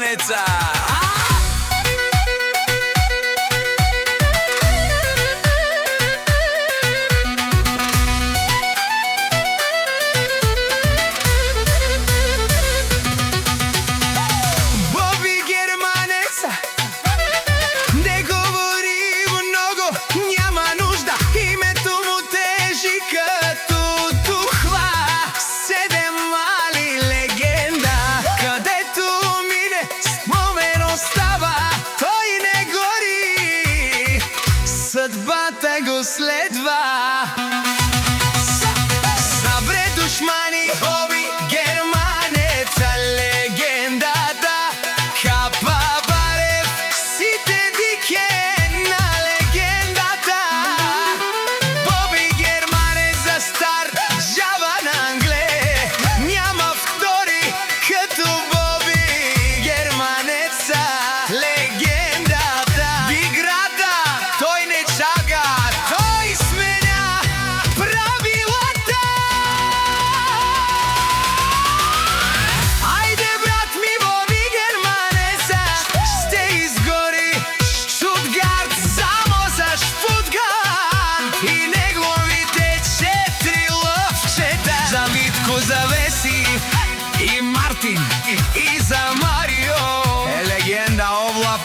Germaneca. Съдбата го следва. Събре душмани, Боби Германеца, легендата. Капа Барев, сите дике на легендата. Боби Германеца, стар жаба на Англе. Няма втори като Боби Германеца, легендата. В играта той не чака, той сменя правилата. Айде, брат ми, Боби Германеца, ще изгори Штутгарт само за Шпутган и неговите 4 лъвчета. За Митко, за Веси и Мартин и за Марио е легенда Овла